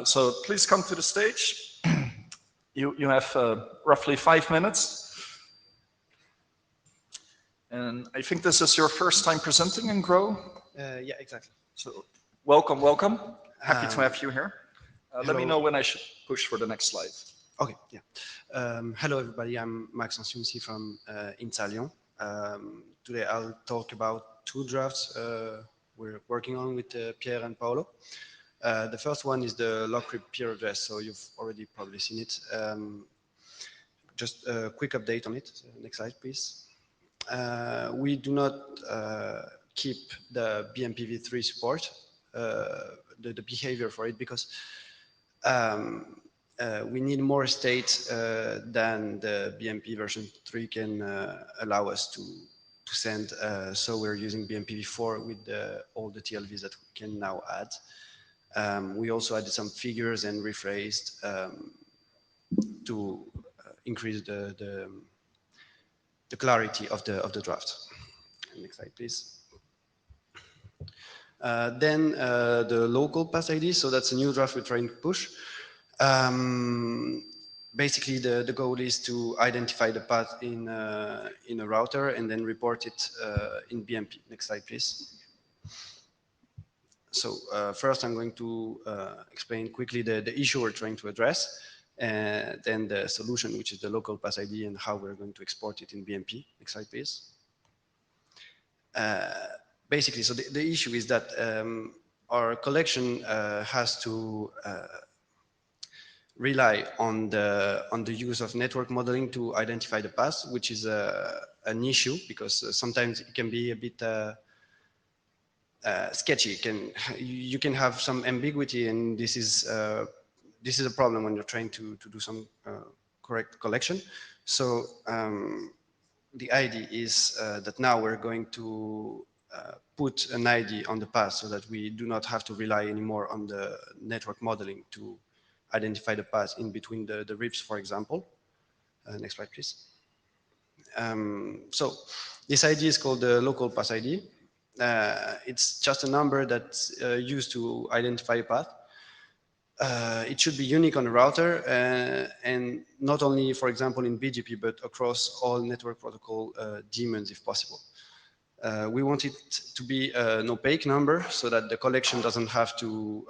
So please come to the stage. You have roughly 5 minutes. And I think this is your first time presenting in GROW. Yeah, exactly. So welcome, welcome. Happy to have you here. Let me hello. know when I should push for the next slide. Okay, yeah. Hello, everybody. I'm Max Ansiumsi from Intalion. Today I'll talk about two drafts we're working on with Pierre and Paolo. The first one is the log-crypt peer address, so you've already probably seen it. Just a quick update on it. Next slide, please. We do not keep the BMPv3 support, the behavior for it, because we need more state than the BMP version 3 can allow us to send. So we're using BMPv4 with all the TLVs that we can now add. We also added some figures and rephrased to increase the clarity of the draft. Next slide, please. Then the local pass ID, so that's a new draft we're trying to push. Basically, the goal is to identify the path in a router and then report it in BMP. Next slide, please. So first, I'm going to explain quickly the issue we're trying to address, and then the solution, which is the local pass ID, and how we're going to export it in BMP. Next slide, please. Basically, so the issue is that our collection has to rely on the use of network modeling to identify the path, which is an issue because sometimes it can be a bit sketchy. You can have some ambiguity, and this is a problem when you're trying to do some correct collection. So the idea is that now we're going to put an ID on the path so that we do not have to rely anymore on the network modeling to identify the path in between the RIPs, for example. Next slide, please. So this ID is called the local pass ID. It's just a number that's used to identify a path. It should be unique on the router and not only, for example, in BGP, but across all network protocol daemons if possible. We want it to be an opaque number so that the collection doesn't have to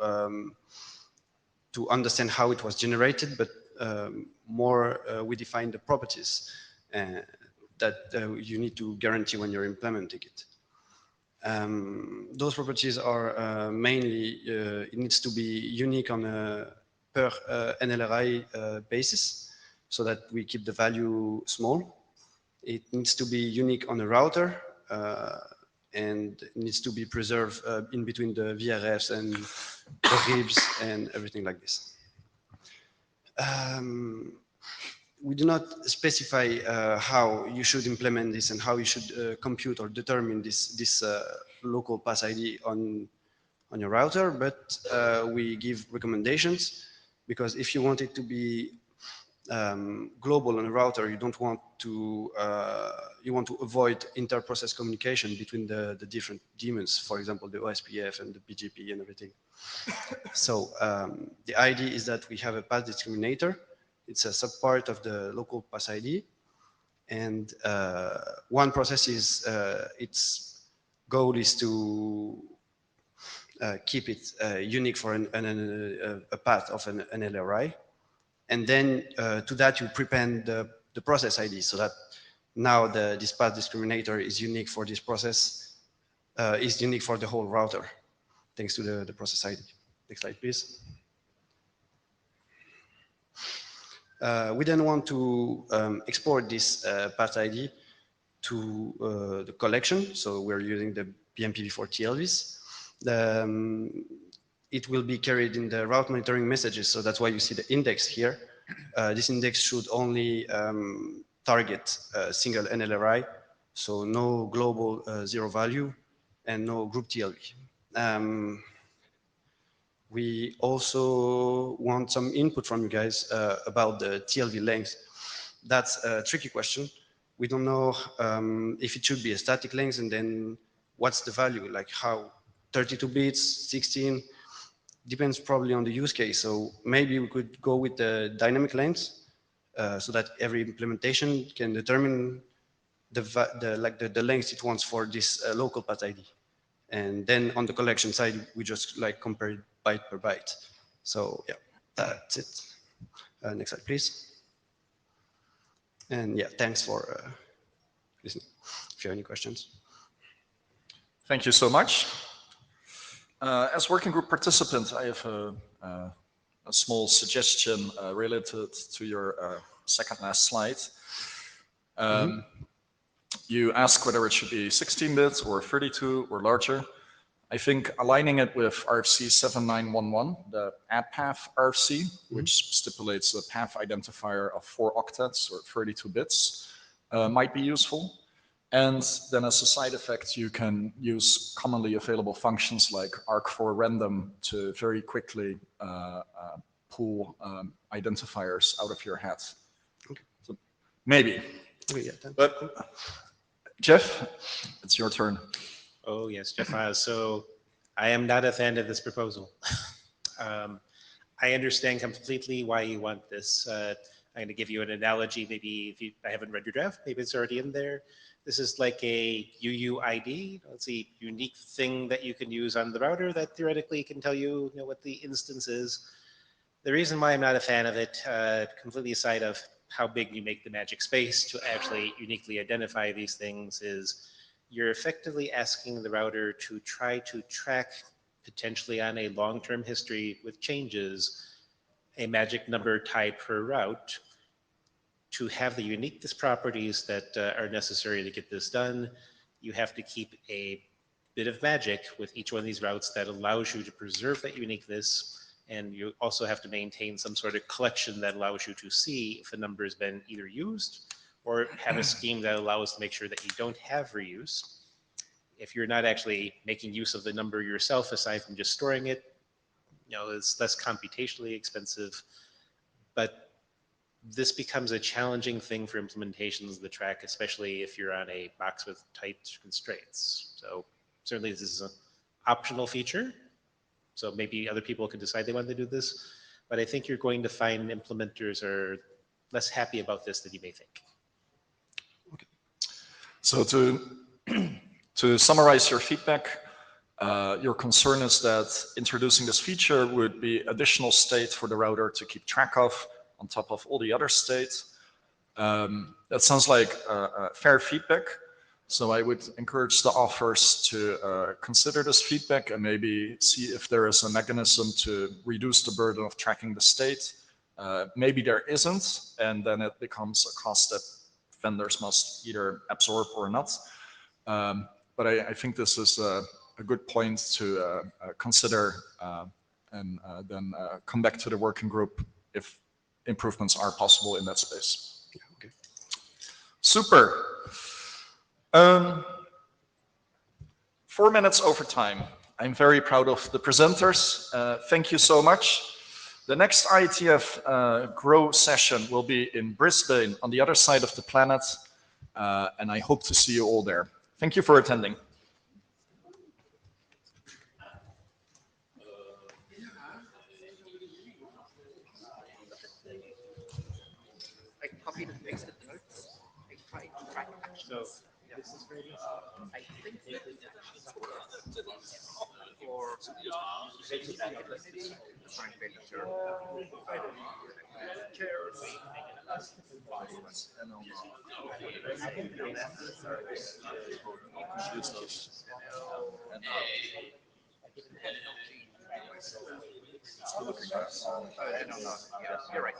understand how it was generated, but more we define the properties that you need to guarantee when you're implementing it. Those properties are mainly, it needs to be unique on a per NLRI basis so that we keep the value small. It needs to be unique on a router and it needs to be preserved in between the VRFs and the RIBs and everything like this. We do not specify how you should implement this and how you should compute or determine this local pass ID on your router, but we give recommendations because if you want it to be global on a router, you don't want to you want to avoid inter-process communication between the different daemons, for example, the OSPF and the BGP and everything. So the idea is that we have a path discriminator. It's a subpart of the local pass ID, and one process is its goal is to keep it unique for a path of an LRI. And then to that you prepend the process ID so that now this path discriminator is unique for this process, is unique for the whole router, thanks to the process ID. Next slide, please. We then want to export this path ID to the collection. So we're using the BMPv4 TLVs. It will be carried in the route monitoring messages. So that's why you see the index here. This index should only target a single NLRI, so no global zero value and no group TLV. We also want some input from you guys about the TLV length. That's a tricky question. We don't know if it should be a static length, and then what's the value, like how 32 bits, 16, depends probably on the use case. So maybe we could go with the dynamic length so that every implementation can determine the length it wants for this local path ID. And then on the collection side, we just like compare it byte per byte. So yeah, that's it. Next slide, please. And yeah, thanks for listening. If you have any questions. Thank you so much. As working group participant, I have a small suggestion related to your second last slide. You ask whether it should be 16 bits or 32 or larger. I think aligning it with RFC 7911, the add path RFC, which stipulates a path identifier of 4 octets or 32 bits, might be useful. And then as a side effect, you can use commonly available functions like arc4random to very quickly pull identifiers out of your hat. Okay. So maybe. Okay, yeah, but Jeff, it's your turn. Oh yes, Jeff. So I am not a fan of this proposal. I understand completely why you want this. I'm going to give you an analogy. Maybe if I haven't read your draft, maybe it's already in there. This is like a UUID. It's a unique thing that you can use on the router that theoretically can tell you, what the instance is. The reason why I'm not a fan of it, completely aside of how big you make the magic space to actually uniquely identify these things, is you're effectively asking the router to try to track, potentially on a long-term history with changes, a magic number tied per route. To have the uniqueness properties that are necessary to get this done, you have to keep a bit of magic with each one of these routes that allows you to preserve that uniqueness, and you also have to maintain some sort of collection that allows you to see if a number has been either used or have a scheme that allows to make sure that you don't have reuse. If you're not actually making use of the number yourself, aside from just storing it, it's less computationally expensive, but this becomes a challenging thing for implementations of the track, especially if you're on a box with tight constraints. So certainly this is an optional feature. So maybe other people can decide they want to do this, but I think you're going to find implementers are less happy about this than you may think. Okay. So to summarize your feedback, your concern is that introducing this feature would be additional state for the router to keep track of on top of all the other states. That sounds like fair feedback. So I would encourage the authors to consider this feedback and maybe see if there is a mechanism to reduce the burden of tracking the state. Maybe there isn't, and then it becomes a cost that vendors must either absorb or not. But I think this is a good point to consider and then come back to the working group if improvements are possible in that space. Okay. Super. 4 minutes over time. I'm very proud of the presenters. Thank you so much. The next IETF GROW session will be in Brisbane on the other side of the planet, and I hope to see you all there. Thank you for attending. I copied and pasted notes. I tried to track actions. So this is ready. I think that for Still looking at us. No, no, no. Yeah, you're right.